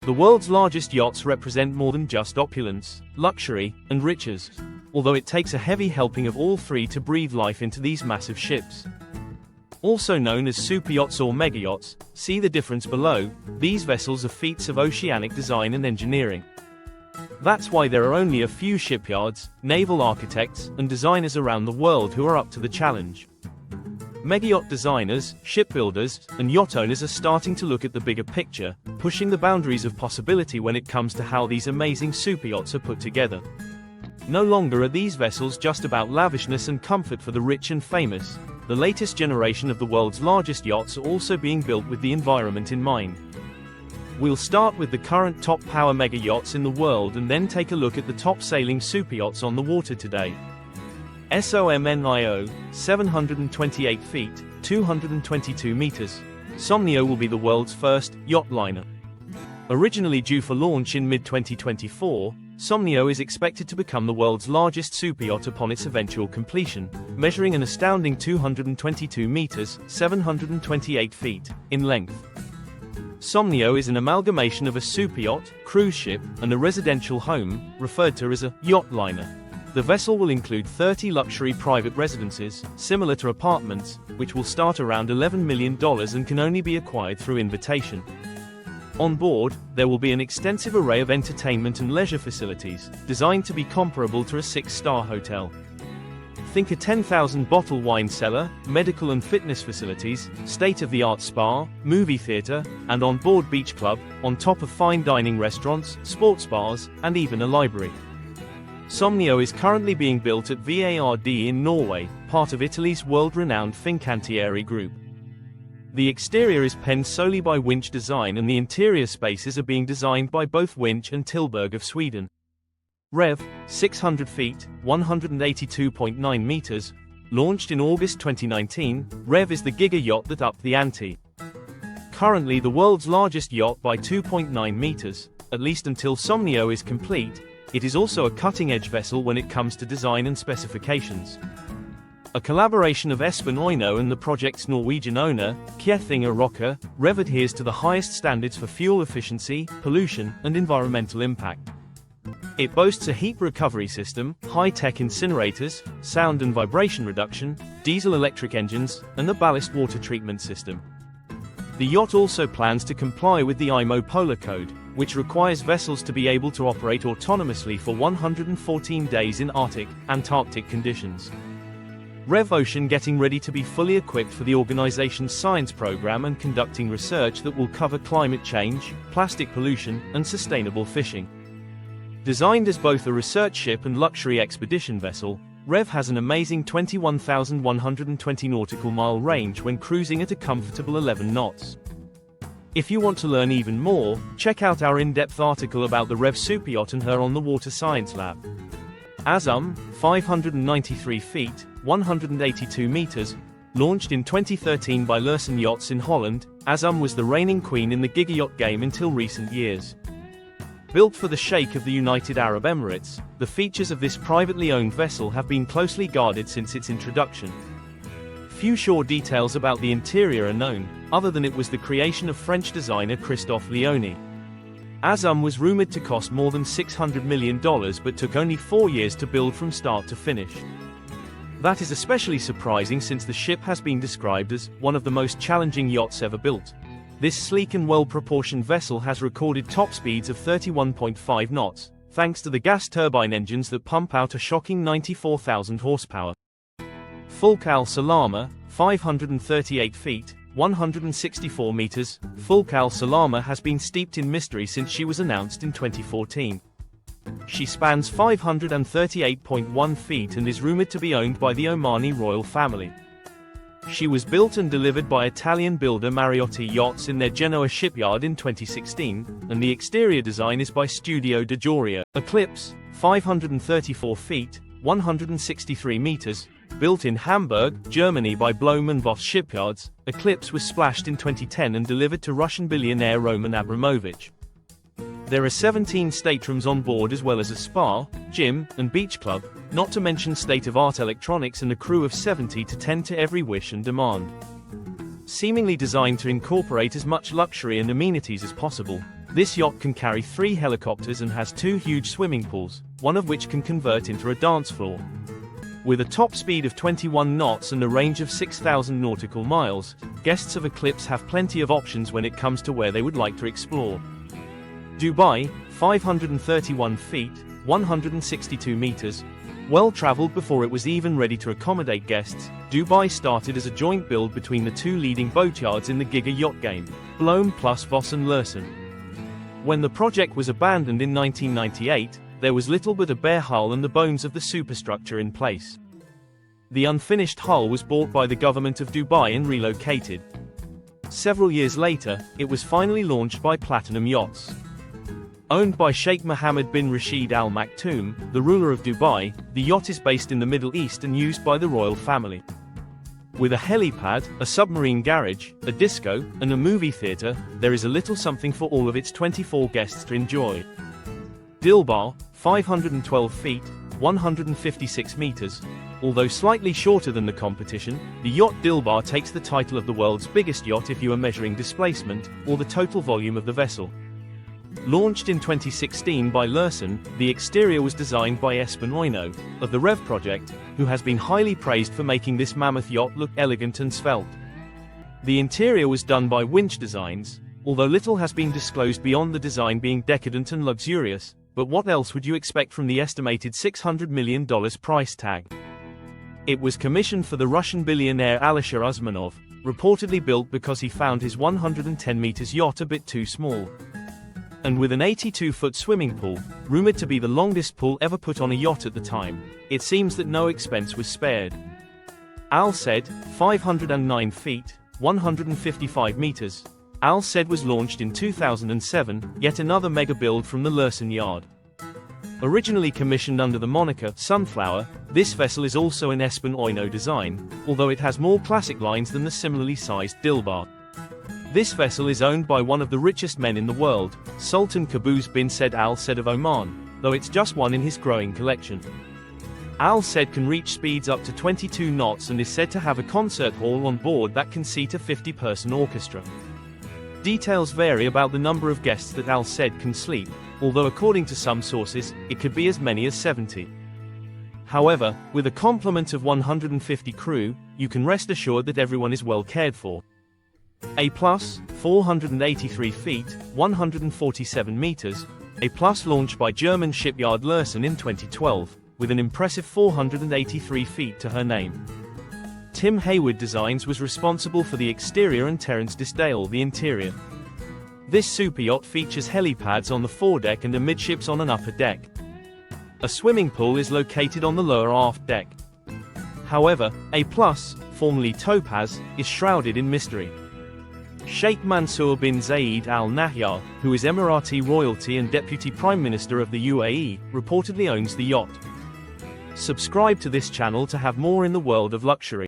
The world's largest yachts represent more than just opulence, luxury, and riches, although it takes a heavy helping of all three to breathe life into these massive ships. Also known as superyachts or megayachts, see the difference below, these vessels are feats of oceanic design and engineering. That's why there are only a few shipyards, naval architects, and designers around the world who are up to the challenge. Megayacht designers, shipbuilders, and yacht owners are starting to look at the bigger picture, pushing the boundaries of possibility when it comes to how these amazing superyachts are put together. No longer are these vessels just about lavishness and comfort for the rich and famous. The latest generation of the world's largest yachts are also being built with the environment in mind. We'll start with the current top power mega yachts in the world and then take a look at the top sailing superyachts on the water today. SOMNIO, 728 feet, 222 meters. Somnio will be the world's first yacht liner. Originally due for launch in mid-2024, Somnio is expected to become the world's largest superyacht upon its eventual completion, measuring an astounding 222 meters, 728 feet, in length. Somnio is an amalgamation of a superyacht, cruise ship, and a residential home, referred to as a yacht liner. The vessel will include 30 luxury private residences, similar to apartments, which will start around $11 million and can only be acquired through invitation. On board, there will be an extensive array of entertainment and leisure facilities, designed to be comparable to a 6-star hotel. Think a 10,000-bottle wine cellar, medical and fitness facilities, state-of-the-art spa, movie theater, and on-board beach club, on top of fine dining restaurants, sports bars, and even a library. Somnio is currently being built at Vard in Norway, part of Italy's world-renowned Fincantieri group. The exterior is penned solely by Winch Design and the interior spaces are being designed by both Winch and Tillberg of Sweden. Rev, 600 feet, 182.9 meters, launched in August 2019, Rev is the giga yacht that upped the ante. Currently the world's largest yacht by 2.9 meters, at least until Somnio is complete. It is also a cutting-edge vessel when it comes to design and specifications. A collaboration of Espen Oino and the project's Norwegian owner, Kjetil Rocker, Rev adheres to the highest standards for fuel efficiency, pollution, and environmental impact. It boasts a heat recovery system, high-tech incinerators, sound and vibration reduction, diesel-electric engines, and a ballast water treatment system. The yacht also plans to comply with the IMO Polar Code, which requires vessels to be able to operate autonomously for 114 days in Arctic, Antarctic conditions. Rev Ocean getting ready to be fully equipped for the organization's science program and conducting research that will cover climate change, plastic pollution, and sustainable fishing. Designed as both a research ship and luxury expedition vessel, Rev has an amazing 21,120 nautical mile range when cruising at a comfortable 11 knots. If you want to learn even more, check out our in-depth article about the Rev superyacht and her on the Water Science Lab. Azum, 593 feet, 182 meters, launched in 2013 by Lursen Yachts in Holland, Azum was the reigning queen in the gigayacht game until recent years. Built for the Sheikh of the United Arab Emirates, the features of this privately owned vessel have been closely guarded since its introduction. Few sure details about the interior are known, other than it was the creation of French designer Christophe Leoni. Azum was rumored to cost more than $600 million but took only 4 years to build from start to finish. That is especially surprising since the ship has been described as one of the most challenging yachts ever built. This sleek and well-proportioned vessel has recorded top speeds of 31.5 knots, thanks to the gas turbine engines that pump out a shocking 94,000 horsepower. Fulk Al Salama, 538 feet, 164 meters. Fulk Al Salama has been steeped in mystery since she was announced in 2014. She spans 538.1 feet and is rumored to be owned by the Omani royal family. She was built and delivered by Italian builder Mariotti Yachts in their Genoa shipyard in 2016, and the exterior design is by Studio de Joria. Eclipse, 534 feet, 163 meters, built in Hamburg, Germany by Blohm & Voss shipyards, Eclipse was splashed in 2010 and delivered to Russian billionaire Roman Abramovich. There are 17 staterooms on board as well as a spa, gym, and beach club, not to mention state-of-art electronics and a crew of 70 to tend to every wish and demand. Seemingly designed to incorporate as much luxury and amenities as possible, This yacht can carry 3 helicopters and has 2 huge swimming pools, one of which can convert into a dance floor. With a top speed of 21 knots and a range of 6,000 nautical miles, guests of Eclipse have plenty of options when it comes to where they would like to explore. Dubai, 531 feet, 162 meters. Well traveled before it was even ready to accommodate guests, Dubai started as a joint build between the 2 leading boatyards in the Giga yacht game, Blohm plus Voss and Lursen. When the project was abandoned in 1998, there was little but a bare hull and the bones of the superstructure in place. The unfinished hull was bought by the government of Dubai and relocated. Several years later, it was finally launched by Platinum Yachts. Owned by Sheikh Mohammed bin Rashid Al Maktoum, the ruler of Dubai, the yacht is based in the Middle East and used by the royal family. With a helipad, a submarine garage, a disco, and a movie theater, there is a little something for all of its 24 guests to enjoy. Dilbar, 512 feet, 156 meters. Although slightly shorter than the competition, the yacht Dilbar takes the title of the world's biggest yacht if you are measuring displacement, or the total volume of the vessel. Launched in 2016 by Lursen, the exterior was designed by Espen Oino, of the Rev project, who has been highly praised for making this mammoth yacht look elegant and svelte. The interior was done by Winch Designs, although little has been disclosed beyond the design being decadent and luxurious, but what else would you expect from the estimated $600 million price tag? It was commissioned for the Russian billionaire Alisher Usmanov, reportedly built because he found his 110 meters yacht a bit too small. And with an 82-foot swimming pool, rumored to be the longest pool ever put on a yacht at the time, it seems that no expense was spared. Al Said, 509 feet, 155 meters. Al Said was launched in 2007, yet another mega build from the Lursen yard. Originally commissioned under the moniker Sunflower, this vessel is also an Espen Oino design, although it has more classic lines than the similarly sized Dilbar. This vessel is owned by one of the richest men in the world, Sultan Qaboos bin Said Al Said of Oman, though it's just one in his growing collection. Al Said can reach speeds up to 22 knots and is said to have a concert hall on board that can seat a 50-person orchestra. Details vary about the number of guests that Al Said can sleep, although according to some sources, it could be as many as 70. However, with a complement of 150 crew, you can rest assured that everyone is well cared for. A+, 483 feet, 147 meters. A+ launched by German shipyard Lursen in 2012, with an impressive 483 feet to her name. Tim Hayward Designs was responsible for the exterior and Terence Disdale the interior. This super yacht features helipads on the foredeck and amidships on an upper deck. A swimming pool is located on the lower aft deck. However, A+, formerly Topaz, is shrouded in mystery. Sheikh Mansour bin Zayed Al Nahyan, who is Emirati royalty and Deputy Prime Minister of the UAE, reportedly owns the yacht. Subscribe to this channel to have more in the world of luxury.